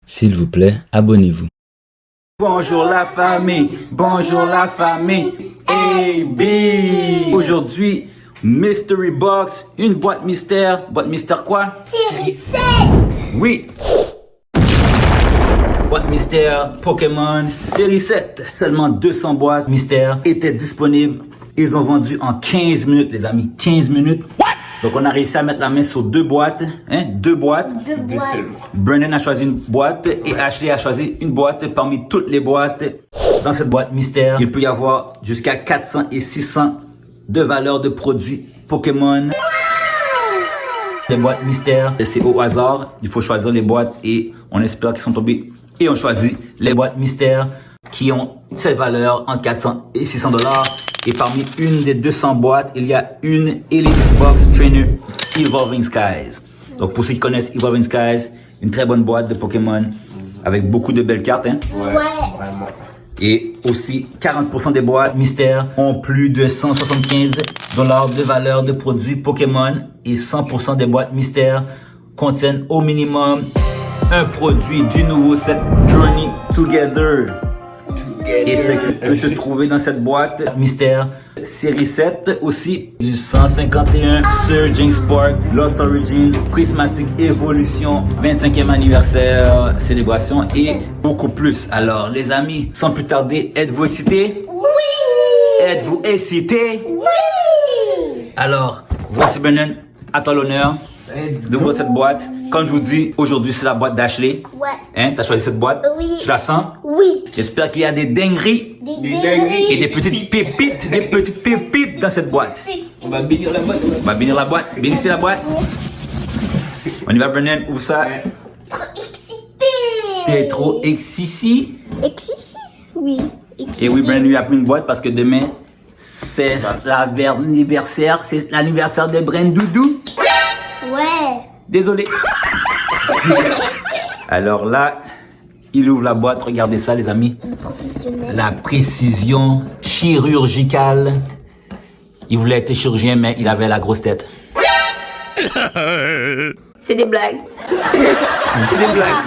S'il vous plaît, abonnez-vous. Bonjour la famille, bonjour la famille, AB. Aujourd'hui, Mystery Box, une boîte mystère. Boîte mystère quoi? Série 7. Oui. Boîte mystère Pokémon série 7. Seulement 200 boîtes mystères étaient disponibles. Ils ont vendu en 15 minutes, les amis. 15 minutes. Donc, on a réussi à mettre la main sur deux boîtes. Deux boîtes. Brandon a choisi une boîte et Ashley a choisi une boîte parmi toutes les boîtes. Dans cette boîte mystère, il peut y avoir jusqu'à 400 et 600 de valeur de produits Pokémon. Les boîtes mystères, c'est au hasard. Il faut choisir les boîtes et on espère qu'ils sont tombés. Et on choisit les boîtes mystères qui ont cette valeur entre 400 et 600 dollars. Et parmi une des 200 boîtes, il y a une Elite Box Trainer Evolving Skies. Donc pour ceux qui connaissent Evolving Skies, une très bonne boîte de Pokémon avec beaucoup de belles cartes. Hein? Ouais. Vraiment. Et aussi 40% des boîtes mystères ont plus de 175 dollars de valeur de produits Pokémon. Et 100% des boîtes mystères contiennent au minimum un produit du nouveau set Journey Together. Et ce qui peut se trouver dans cette boîte mystère série 7 aussi du 151 Surging Sparks Lost Origin Prismatic Evolution 25e anniversaire célébration et beaucoup plus. Alors les amis, sans plus tarder, êtes-vous excités? Oui. Êtes-vous excités? Oui. Alors, voici Brennan, à toi l'honneur d'ouvrir cette boîte. Comme je vous dis, aujourd'hui c'est la boîte d'Ashley. Ouais. Hein, t'as choisi cette boîte? Oui. Tu la sens? Oui. J'espère qu'il y a des dingueries Des et des petites pépites dans cette boîte. On va bénir la boîte. On va bénir la boîte. Bénissez la boîte. On y va, Brennan. Ouvre ça. Trop excité. T'es trop excité. Excité. Oui. Excité. Et oui, Brennan lui a pris une boîte parce que demain, c'est l'anniversaire. C'est l'anniversaire de Brennan Doudou. Ouais. Désolé. Alors là, il ouvre la boîte. Regardez ça, les amis. Professionnel. La précision chirurgicale. Il voulait être chirurgien, mais il avait la grosse tête. C'est des blagues. C'est des blagues.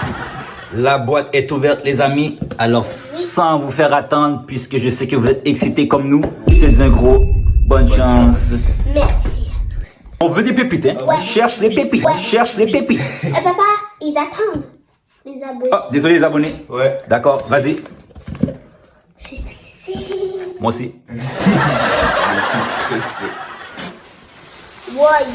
La boîte est ouverte, les amis. Alors, sans vous faire attendre, puisque je sais que vous êtes excités comme nous, je te dis un gros bonne chance. Merci. On veut des pépites, hein? Ouais. Cherche les pépites. Ouais. Cherche les pépites. Papa, ils attendent. Les abonnés. Oh, désolé les abonnés. Ouais. D'accord, vas-y. Je suis stressée. Moi aussi. Ouais.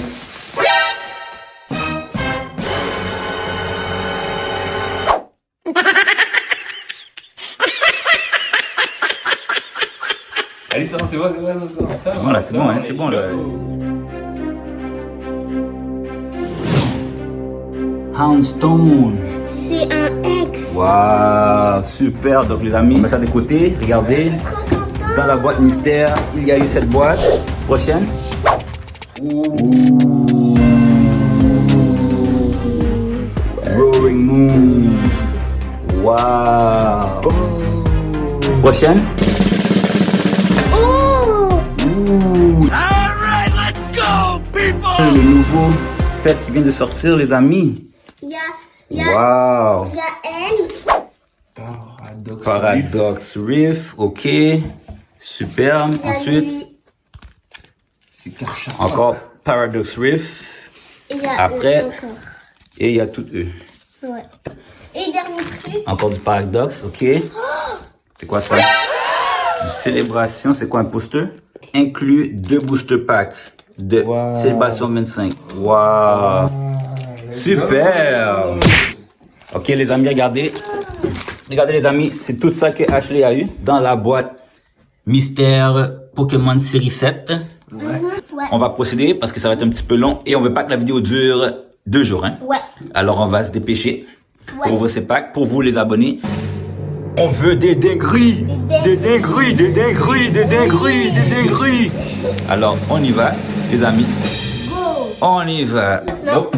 Allez, c'est bon, c'est bon, c'est bon, c'est bon. Ça va, Voilà, c'est bon, hein, c'est bon. Là. Houndstone. C'est un ex. Waouh, super. Donc les amis, on met ça de côté. Regardez. Trop content. Dans la boîte mystère, il y a eu cette boîte. Prochaine. Roaring Moon. Wow. Prochaine. Oh. Le nouveau set qui vient de sortir, les amis. Il y a Wow. elle. Paradoxe. Paradox Rift, ok. Super. Il y a Ensuite, lui. C'est Karchak. encore Paradox Rift. Et il y a Après. eux encore. Et il y a tout eux. Ouais. Et dernier truc. Encore du Paradox, ok. C'est quoi ça? Une célébration, c'est quoi un poster? Inclut 2 booster packs de Wow. célébration 25. Wow. Super. Ok les amis, regardez. Regardez les amis, c'est tout ça que Ashley a eu dans la boîte mystère Pokémon série 7. Ouais. On va procéder parce que ça va être un petit peu long et on veut pas que la vidéo dure 2 jours. Hein? Ouais. Alors on va se dépêcher Ouais. pour ouvrir ces packs. Pour vous les abonnés, on veut des dingueries, des dingueries, des dingueries, des dingueries, des dingueries. Alors on y va les amis, Go. on y va. Non.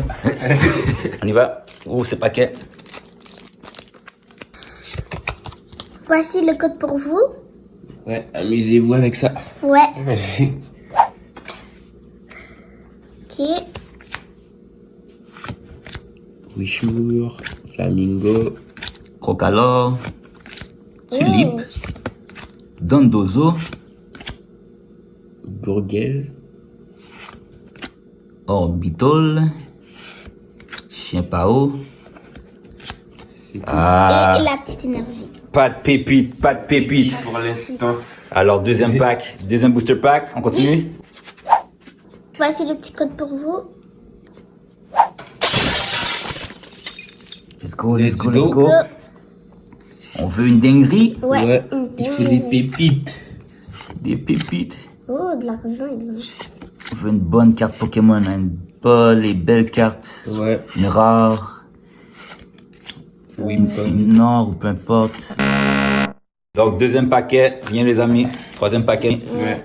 On y va. Ouvre ces paquets. Voici le code pour vous. Ouais, amusez-vous avec ça. Ouais. Vas-y. Ok. Wishmoor, Flamingo, Crocalor, Tulipe, Dondozo, Gourguez. Orbital, Chien Pao. C'est tout Ah, Et la petite énergie. pas de pépite, pas de pépite. pour l'instant. Alors, deuxième pack, deuxième booster pack, on continue? Voici le petit code pour vous. Let's go, let's Let's go, go. let's go. On veut une dinguerie, Ouais. Ouais. Il faut des pépites. des pépites. Oh, de l'argent et de l'argent. On veut une bonne carte Pokémon, hein, une bonne et belle carte. Ouais. Une rare, Wimpod. une or ou peu importe. Donc, deuxième paquet, rien les amis. Troisième paquet. Ouais.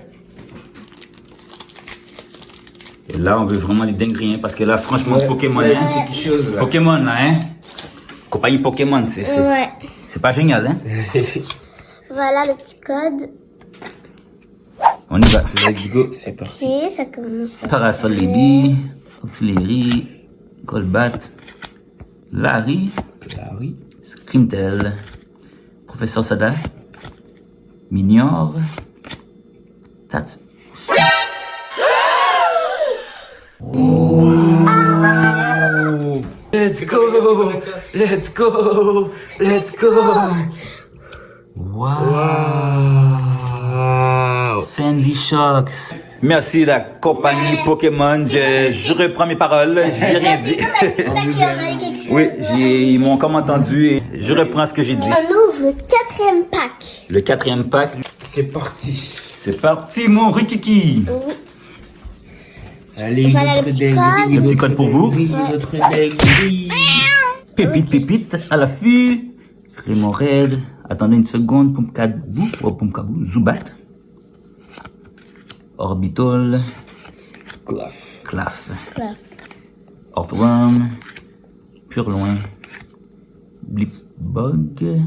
Et là, on veut vraiment des dingueries, hein, parce que là, franchement, Pokémon, Ouais, hein. quelque chose là. Pokémon, là, hein. Compagnie Pokémon, Ouais. c'est pas génial, hein. Voilà le petit code. On y va. Let's go, c'est parti. Ok, ça commence. Parasol Lady, Auxiliary, Golbat, Larry, Larry. Scrimtel, Professeur Sada, Minior, Tats. Let's go! Let's go! Let's go! Wow! Wow. Sandy Shocks. Merci la compagnie Pokémon. Je reprends mes paroles. J'ai rien dit. C'est ça qu'il y en a quelque chose. Oui, ils m'ont comme entendu et je reprends ce que j'ai dit. On ouvre le quatrième pack. Le quatrième pack, C'est parti. c'est parti mon Rikiki. Oui. Allez, Voilà notre le petit dinguerie, code. Le petit code pour vous. Notre dinguerie. Pépite, pépite, à l'affût. Raymond Red. Attendez une seconde. Pumpkaboo, Zubat. Orbital. Claf. Claf. Voilà. Orthworm. Purloin. Blipbug.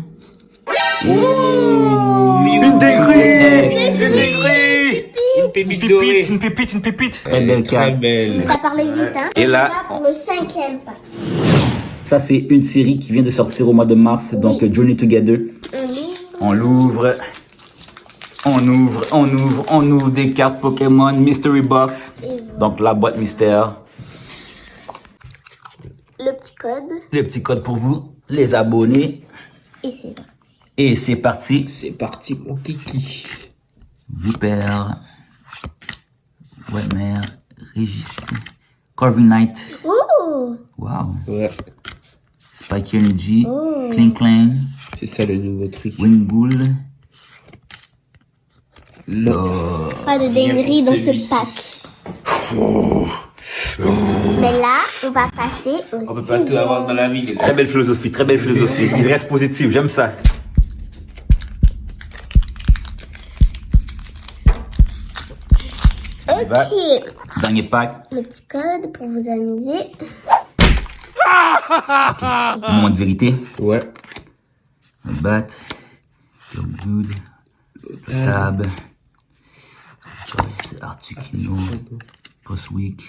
Une dinguerie! Une dinguerie! Une pépite dorée. Une pépite, une pépite. Très belle Très carte. belle. Ça parlait vite, hein. Et là, On va pour le cinquième pack. Ça, c'est une série qui vient de sortir au mois de mars. Donc, Journey Together. On ouvre. On ouvre des cartes Pokémon Mystery Box. Et voilà. Donc, la boîte mystère. Le petit code. Le petit code pour vous, les abonnés. Et c'est parti. Et c'est parti. C'est parti, mon kiki. Vipère. Webmer. Régis. Corvin Knight. Oh! Wow. Ouais, Spike Energy. Oh. Clang Clang. c'est ça le nouveau truc. Wingbull. Non. Pas de dinguerie dans ce pack. Mais là, on va passer au On peut pas tout avoir dans la vie, les gars. Très belle philosophie, très belle philosophie. Il reste positif, j'aime ça. va. Ok. Dernier pack. Le petit code pour vous amuser. Moment de vérité. Ouais. Bat. So good. Tab. Choice. Articuno. Postweek.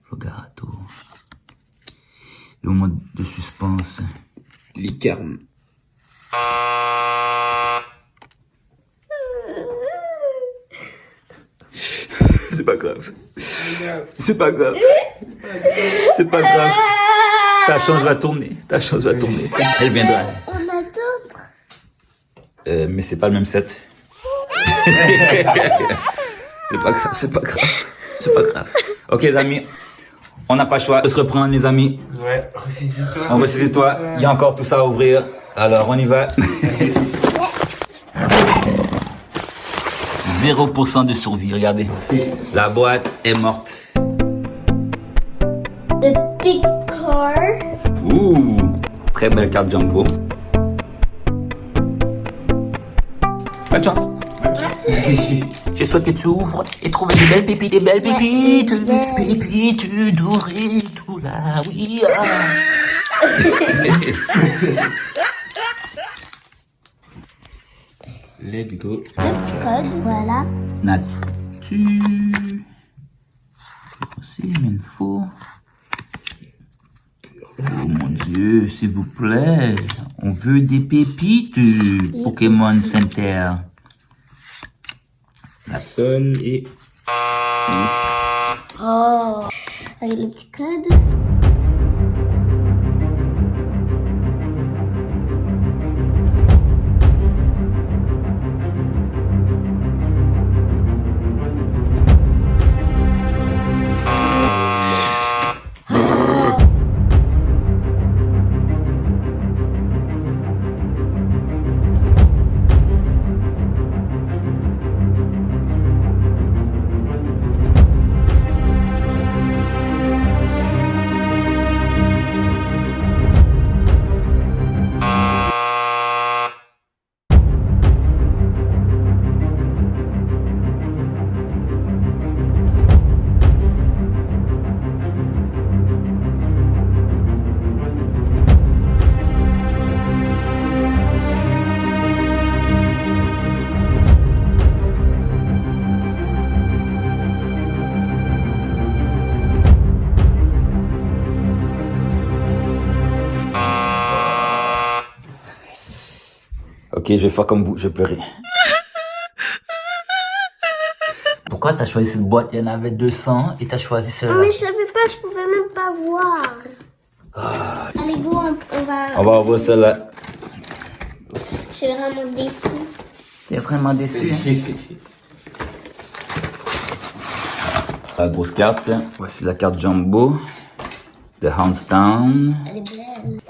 Fogarato. Le moment de suspense. Licarne. C'est pas grave. C'est pas grave. C'est pas grave. Ta chance va tourner. Ta chance va tourner. Elle viendra. On a d'autres. Mais c'est pas le même set. C'est pas grave, c'est pas grave. C'est pas grave. Ok les amis, on n'a pas le choix de se reprendre les amis. Ouais, ressaisis-toi. On ressaisis-toi, il y a encore tout ça à ouvrir. Alors on y va. 0% de survie, regardez. La boîte est morte. The big car. Ouh, très belle carte Jumbo. Bonne chance. Merci. Je souhaite que tu ouvres et trouves des belles pépites, Ouais, pépites dorées, tout là, oui. Ah. Let's go. Le petit code, voilà. Natu. C'est possible, mais il faut. Oh mon dieu. monsieur, s'il vous plaît. On veut des pépites, Pokémon Center. Sol et... Oh. Avec le petit code. Ok, je vais faire comme vous, je vais pleurer. Pourquoi t'as choisi cette boîte? Il y en avait 200 et t'as choisi celle-là. Mais je savais pas, je pouvais même pas voir. Allez, go, on va... On va voir celle-là. Je suis vraiment déçue. T'es vraiment déçu, hein? La grosse carte. Voici la carte Jumbo de Houndstown. Elle est belle.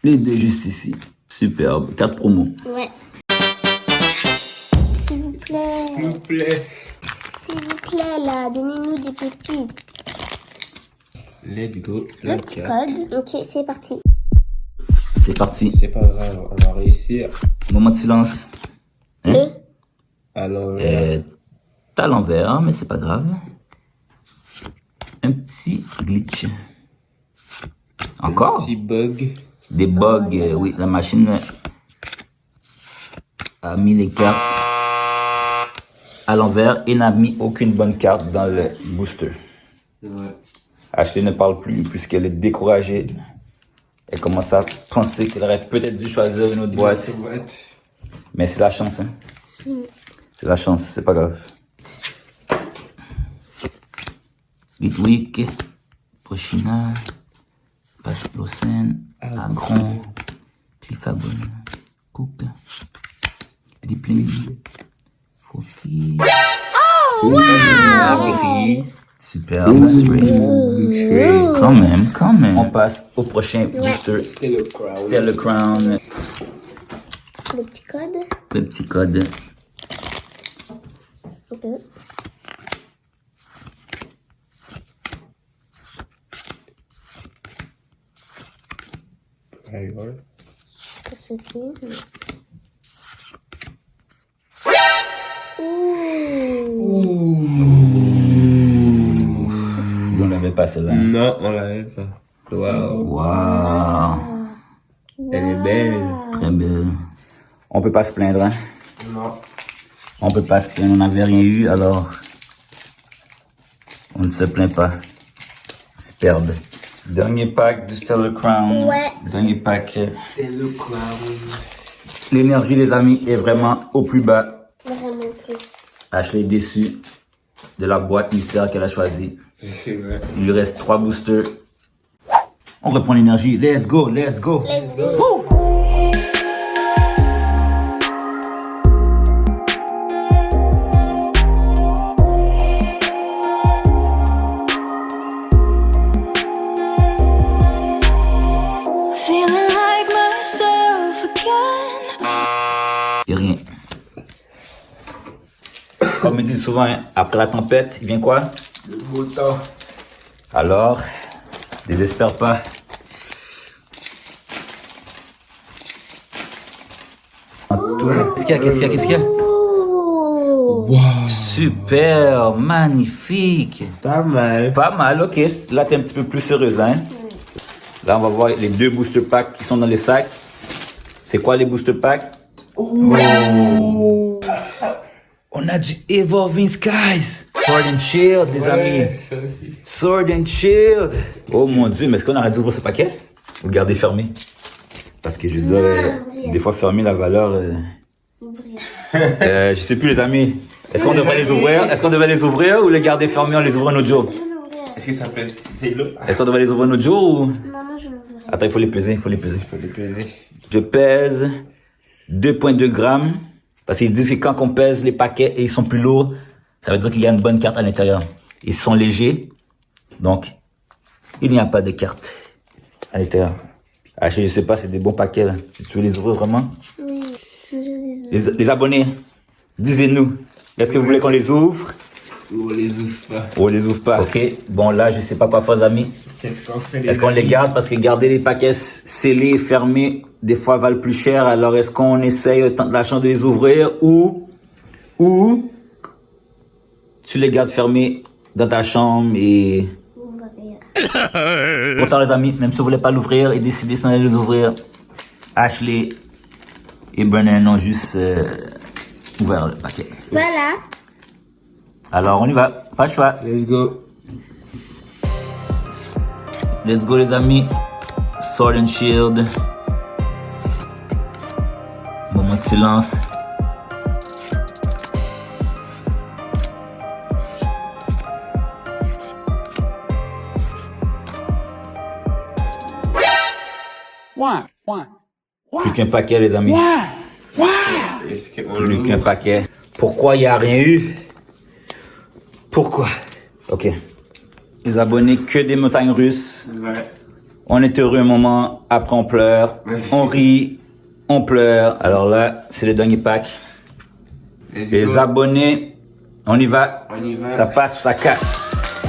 Les deux juste ici. Superbe. Carte promo. Ouais. S'il vous plaît. S'il vous plaît. S'il vous plaît, là, donnez-nous des pépites. Let's go. Le petit code. Ok, c'est parti. C'est parti. C'est pas grave, on va réussir. Moment de silence. Hein? Alors, T'as l'envers, mais c'est pas grave. Un petit glitch. Encore? petit bug. Des bugs, oui, la machine a mis les cartes à l'envers et n'a mis aucune bonne carte dans le booster. Ouais. Ashley ne parle plus puisqu'elle est découragée. Elle commence à penser qu'elle aurait peut-être dû choisir une autre boîte. Mais c'est la chance, hein. C'est la chance, c'est pas grave. Litwick, Pochina, Pasplosen, Agron, Cliffabon, Cook, Dipling, Fofi, Agri, Super, quand même. On passe au prochain booster. C'était le crowd. C'était le Crown. Le petit code. Le petit code. Ok. Fire. Pas sauté. On l'avait pas celle-là. Non, on l'avait pas. Waouh. Waouh. Elle est belle. Très belle. On peut pas se plaindre, hein. Non. On peut pas se plaindre, on n'avait rien eu, alors on ne se plaint pas. Superbe. Dernier pack du Stellar Crown. Ouais. Dernier pack. C'était le crowd. L'énergie, les amis, est vraiment au plus bas. Vraiment plus. Ashley est déçue de la boîte mystère qu'elle a choisie. C'est vrai. Il lui reste 3 boosters. On reprend l'énergie. Let's go, let's go. Let's go. Woo! Feeling like myself again. C'est rien. Comme ils disent souvent, hein, après la tempête, il vient quoi? Le beau temps. Alors, désespère pas. Qu'est-ce qu'il y a? Oh. Wow. Super, magnifique. Pas mal. Pas mal, ok. Là, t'es un petit peu plus sérieuse, hein? Là, on va voir les 2 booster packs qui sont dans les sacs. C'est quoi les booster packs? Oh. On a du Evolving Skies. Sword and Shield, les amis. Ça aussi. Sword and Shield. Oh mon dieu, mais est-ce qu'on aurait dû ouvrir ce paquet? Vous le gardez fermé. Parce que je veux dire, des fois fermé, la valeur... Ouvrir. je sais plus les amis. Est-ce qu'on devrait les ouvrir? Est-ce qu'on devrait les ouvrir ou les garder fermés en les ouvrant un autre jour? Je vais l'ouvrir. Est-ce que ça peut être c'est là? Est-ce qu'on devrait les ouvrir un autre jour ou... Non, je l'ouvrirai. Attends, il faut les peser, il faut les peser. Faut les peser. Je pèse 2,2 grammes. Parce qu'ils disent que quand on pèse les paquets et ils sont plus lourds, ça veut dire qu'il y a une bonne carte à l'intérieur. Ils sont légers. Donc, il n'y a pas de carte à l'intérieur. Ah, je sais pas, c'est des bons paquets là. Si tu veux les ouvrir vraiment. Oui, je les Les abonnés, disez-nous. Est-ce que vous voulez qu'on les ouvre? Ou on les ouvre pas. Ou on les ouvre pas? Ok, bon là, je sais pas quoi faire, les amis. Qu'est-ce qu'on fait? Est-ce qu'on les garde? Parce que garder les paquets scellés, fermés, des fois valent plus cher. Alors est-ce qu'on essaye, tente la chance de les ouvrir ou tu les gardes fermés dans ta chambre et... ouvrir. Pourtant les amis, même si vous voulez pas l'ouvrir et décider sans les ouvrir, Ashley et Brennan ont juste ouvert le paquet. Voilà. Alors on y va, pas le choix. Let's go. Let's go les amis. Sword and Shield. Moment de silence. Plus qu'un paquet les amis. Est-ce qu'on Plus qu'un l'ouvre? paquet. Pourquoi il n'y a rien eu? Pourquoi? Ok. Les abonnés, que des montagnes russes. Ouais. On est heureux un moment, après on pleure. On rit, on pleure. Alors là, c'est le dernier pack. Let's Les go. abonnés, on y va. On y va. Ça passe ou ça casse.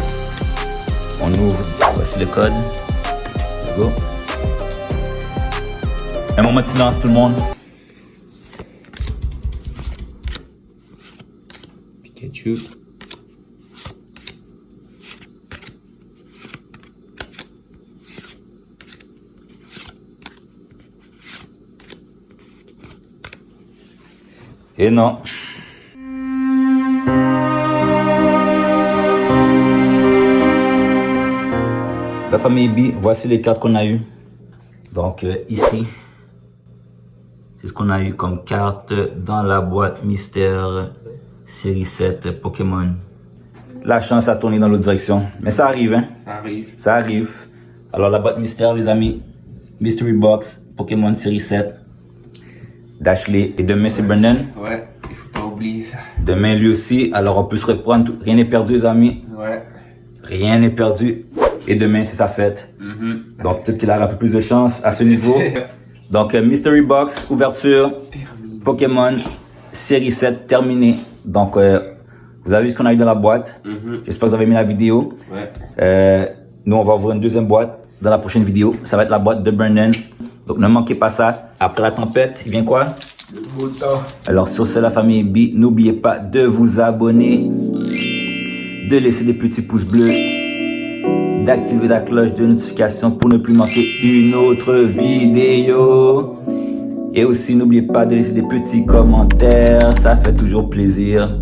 On ouvre. Voici le code. Let's go. Un moment de silence tout le monde. Pikachu. Et non. La famille B, voici les cartes qu'on a eues. Donc ici, c'est ce qu'on a eu comme carte dans la boîte mystère série 7 Pokémon. La chance a tourné dans l'autre direction. Mais ça arrive, hein. Ça arrive. Ça arrive. Alors la boîte mystère, les amis. Mystery Box, Pokémon série 7. D'Ashley. Et demain, c'est Brennan. Ouais, il faut pas oublier ça. Demain, lui aussi. Alors on peut se reprendre. Rien n'est perdu, les amis. Ouais. Rien n'est perdu. Et demain, c'est sa fête. Donc peut-être qu'il aura un peu plus de chance à ce niveau. Donc Mystery Box, ouverture. Pokémon série 7 terminé. Donc vous avez vu ce qu'on a eu dans la boîte. J'espère que vous avez aimé la vidéo. Ouais. Nous, on va ouvrir une deuxième boîte dans la prochaine vidéo. Ça va être la boîte de Brennan. Donc ne manquez pas ça. Après la tempête, il vient quoi? Le beau temps. Alors sur ce, la famille B, n'oubliez pas de vous abonner, de laisser des petits pouces bleus, d'activer la cloche de notification pour ne plus manquer une autre vidéo. Et aussi, n'oubliez pas de laisser des petits commentaires, ça fait toujours plaisir.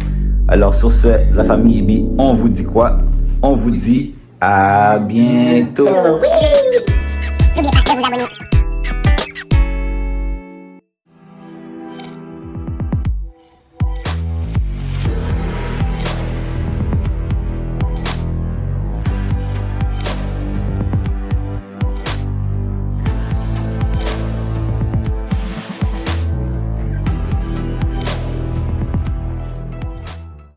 Alors sur ce, la famille B, on vous dit quoi? On vous dit à bientôt.